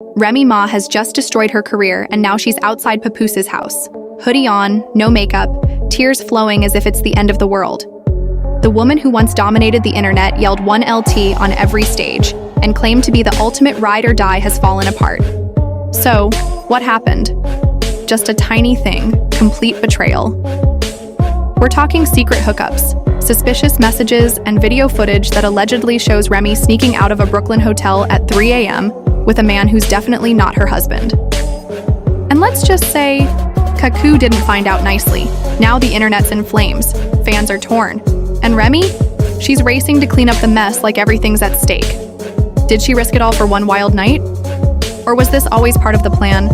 Remy Ma has just destroyed her career and now she's outside Papoose's house. Hoodie on, no makeup, tears flowing as if it's the end of the world. The woman who once dominated the internet yelled 1LT on every stage and claimed to be the ultimate ride or die has fallen apart. So, what happened? Just a tiny thing, complete betrayal. We're talking secret hookups, suspicious messages, and video footage that allegedly shows Remy sneaking out of a Brooklyn hotel at 3 a.m. with a man who's definitely not her husband. And let's just say, Cuckoo didn't find out nicely. Now the internet's in flames, fans are torn. And Remy? She's racing to clean up the mess like everything's at stake. Did she risk it all for one wild night? Or was this always part of the plan?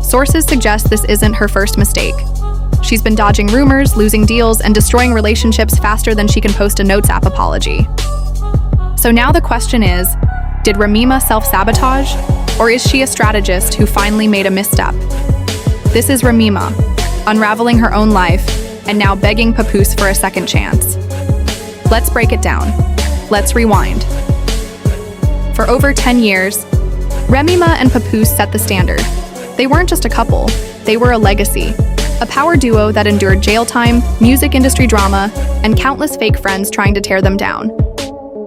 Sources suggest this isn't her first mistake. She's been dodging rumors, losing deals, and destroying relationships faster than she can post a Notes app apology. So now the question is, did Remy Ma self-sabotage? Or is she a strategist who finally made a misstep? This is Remy Ma, unraveling her own life, and now begging Papoose for a second chance. Let's break it down. Let's rewind. For over 10 years, Remy Ma and Papoose set the standard. They weren't just a couple, they were a legacy. A power duo that endured jail time, music industry drama, and countless fake friends trying to tear them down.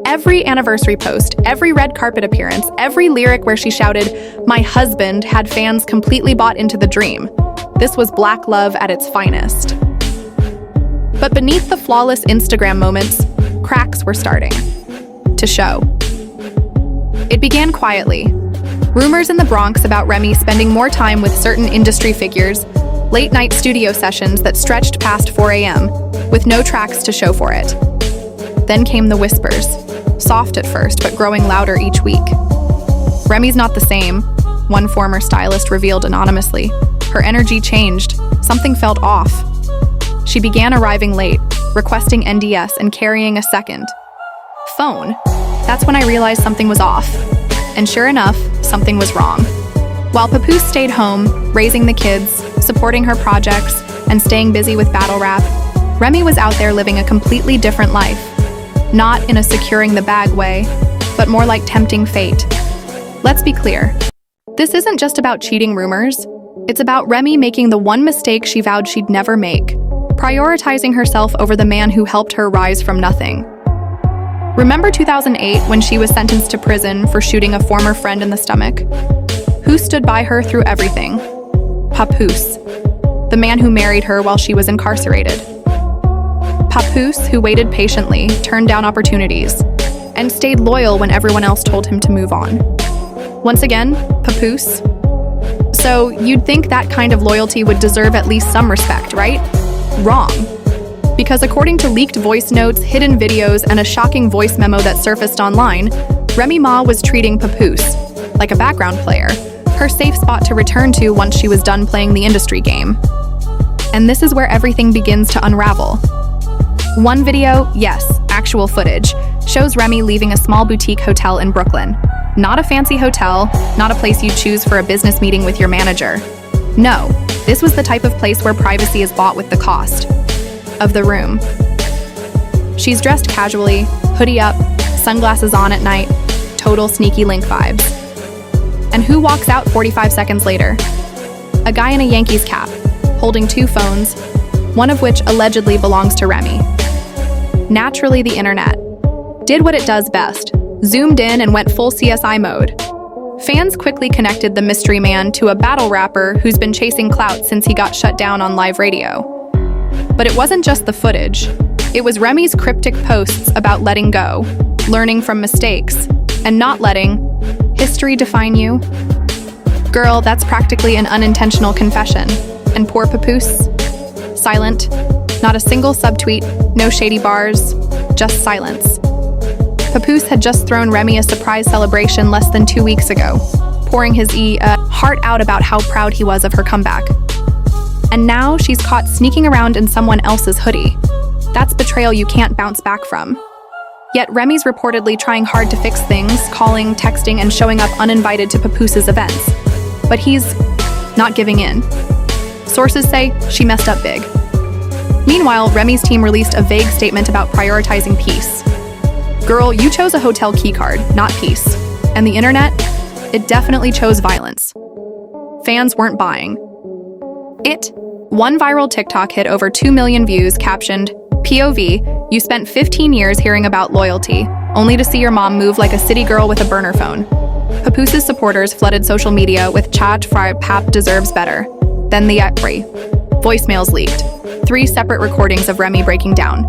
Every anniversary post, every red carpet appearance, every lyric where she shouted, "My husband," had fans completely bought into the dream. This was BlackLove at its finest. But beneath the flawless Instagram moments, cracks were starting to show. It began quietly. Rumors in the Bronx about Remy spending more time with certain industry figures, late-night studio sessions that stretched past 4 a.m., with no tracks to show for it. Then came the whispers, soft at first, but growing louder each week. Remy's not the same, one former stylist revealed anonymously. Her energy changed, something felt off. She began arriving late, requesting NDS and carrying a second phone. That's when I realized something was off. And sure enough, something was wrong. While Papoose stayed home, raising the kids, supporting her projects, and staying busy with battle rap, Remy was out there living a completely different life. Not in a securing the bag way, but more like tempting fate. Let's be clear. This isn't just about cheating rumors. It's about Remy making the one mistake she vowed she'd never make, prioritizing herself over the man who helped her rise from nothing. Remember 2008 when she was sentenced to prison for shooting a former friend in the stomach? Who stood by her through everything? Papoose, the man who married her while she was incarcerated. Papoose, who waited patiently, turned down opportunities, and stayed loyal when everyone else told him to move on. Once again, Papoose. So you'd think that kind of loyalty would deserve at least some respect, right? Wrong. Because according to leaked voice notes, hidden videos, and a shocking voice memo that surfaced online, Remy Ma was treating Papoose like a background player, her safe spot to return to once she was done playing the industry game. And this is where everything begins to unravel. One video, yes, actual footage, shows Remy leaving a small boutique hotel in Brooklyn. Not a fancy hotel, not a place you choose for a business meeting with your manager. No, this was the type of place where privacy is bought with the cost of the room. She's dressed casually, hoodie up, sunglasses on at night, total sneaky link vibes. And who walks out 45 seconds later? A guy in a Yankees cap, holding two phones, one of which allegedly belongs to Remy. Naturally, the internet did what it does best, zoomed in and went full CSI mode. Fans quickly connected the mystery man to a battle rapper who's been chasing clout since he got shut down on live radio. But it wasn't just the footage. It was Remy's cryptic posts about letting go, learning from mistakes, and not letting history define you. Girl, that's practically an unintentional confession. And poor Papoose? Silent. Not a single subtweet, no shady bars, just silence. Papoose had just thrown Remy a surprise celebration less than 2 weeks ago, pouring his heart out about how proud he was of her comeback. And now she's caught sneaking around in someone else's hoodie. That's betrayal you can't bounce back from. Yet Remy's reportedly trying hard to fix things, calling, texting, and showing up uninvited to Papoose's events. But he's not giving in. Sources say she messed up big. Meanwhile, Remy's team released a vague statement about prioritizing peace. Girl, you chose a hotel keycard, not peace. And the internet? it definitely chose violence. Fans weren't buying. One viral TikTok hit over 2 million views, captioned, "POV, you spent 15 years hearing about loyalty, only to see your mom move like a city girl with a burner phone." Papoose's supporters flooded social media with "Chat fry Pap deserves better." Then the voicemails leaked. 3 separate recordings of Remy breaking down.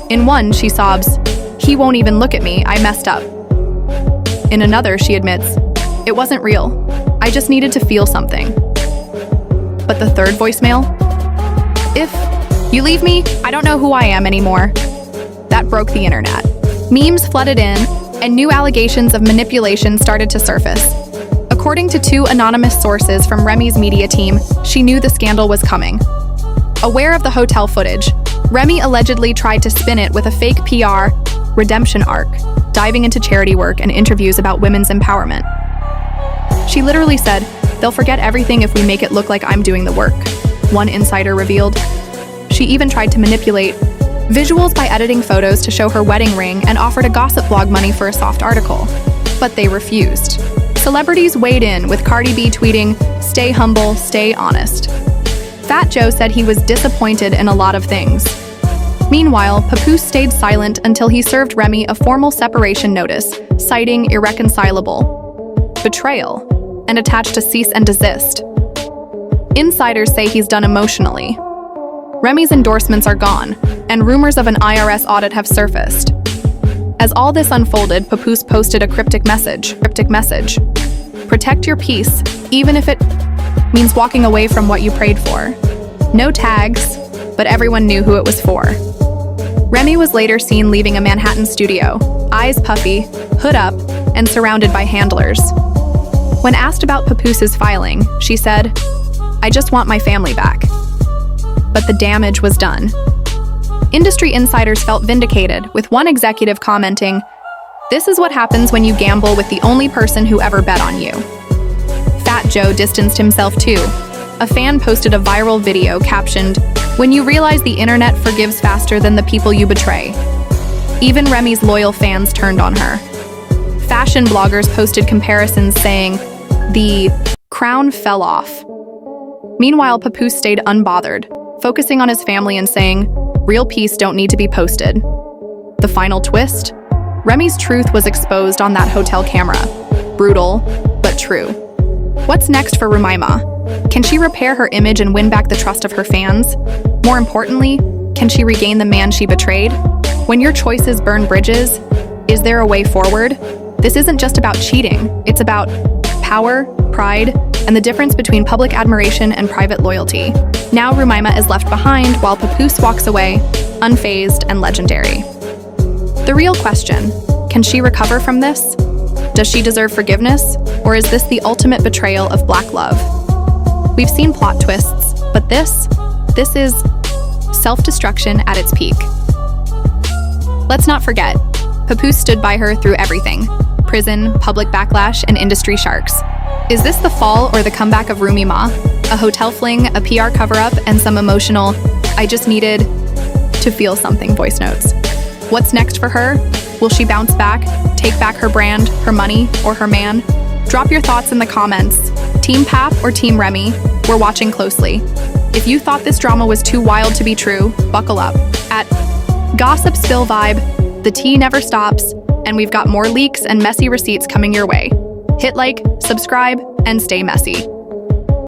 In one, she sobs, "He won't even look at me, I messed up." In another, she admits, "It wasn't real. I just needed to feel something." But the third voicemail? "If you leave me, I don't know who I am anymore." That broke the internet. Memes flooded in, and new allegations of manipulation started to surface. According to 2 anonymous sources from Remy's media team, she knew the scandal was coming. Aware of the hotel footage, Remy allegedly tried to spin it with a fake PR redemption arc, diving into charity work and interviews about women's empowerment. She literally said, "They'll forget everything if we make it look like I'm doing the work," one insider revealed. She even tried to manipulate visuals by editing photos to show her wedding ring and offered a gossip blog money for a soft article. But they refused. Celebrities weighed in, with Cardi B tweeting, "Stay humble, stay honest." Fat Joe said he was disappointed in a lot of things. Meanwhile, Papoose stayed silent until he served Remy a formal separation notice, citing irreconcilable betrayal, and attached a cease and desist. Insiders say he's done emotionally. Remy's endorsements are gone, and rumors of an IRS audit have surfaced. As all this unfolded, Papoose posted a cryptic message. "Protect your peace, even if it means walking away from what you prayed for." No tags, but everyone knew who it was for. Remy was later seen leaving a Manhattan studio, eyes puffy, hood up, and surrounded by handlers. When asked about Papoose's filing, she said, "I just want my family back." But the damage was done. Industry insiders felt vindicated, with one executive commenting, "This is what happens when you gamble with the only person who ever bet on you." Fat Joe distanced himself too. A fan posted a viral video captioned, "When you realize the internet forgives faster than the people you betray." Even Remy's loyal fans turned on her. Fashion bloggers posted comparisons saying, "The crown fell off." Meanwhile, Papoose stayed unbothered, focusing on his family and saying, "Real peace don't need to be posted." The final twist? Remy's truth was exposed on that hotel camera. Brutal, but true. What's next for Remy Ma? Can she repair her image and win back the trust of her fans? More importantly, can she regain the man she betrayed? When your choices burn bridges, is there a way forward? This isn't just about cheating. It's about power, pride, and the difference between public admiration and private loyalty. Now Remy Ma is left behind while Papoose walks away, unfazed and legendary. The real question, can she recover from this? Does she deserve forgiveness? Or is this the ultimate betrayal of BlackLove? We've seen plot twists, but this is self-destruction at its peak. Let's not forget, Papoose stood by her through everything: prison, public backlash, and industry sharks. Is this the fall or the comeback of Remy Ma? A hotel fling, a PR cover-up, and some emotional, "I just needed to feel something" voice notes. What's next for her? Will she bounce back, take back her brand, her money, or her man? Drop your thoughts in the comments. Team Pap or Team Remy? We're watching closely. If you thought this drama was too wild to be true, buckle up. At Gossip Spill Vibe, the tea never stops, and we've got more leaks and messy receipts coming your way. Hit like, subscribe, and stay messy.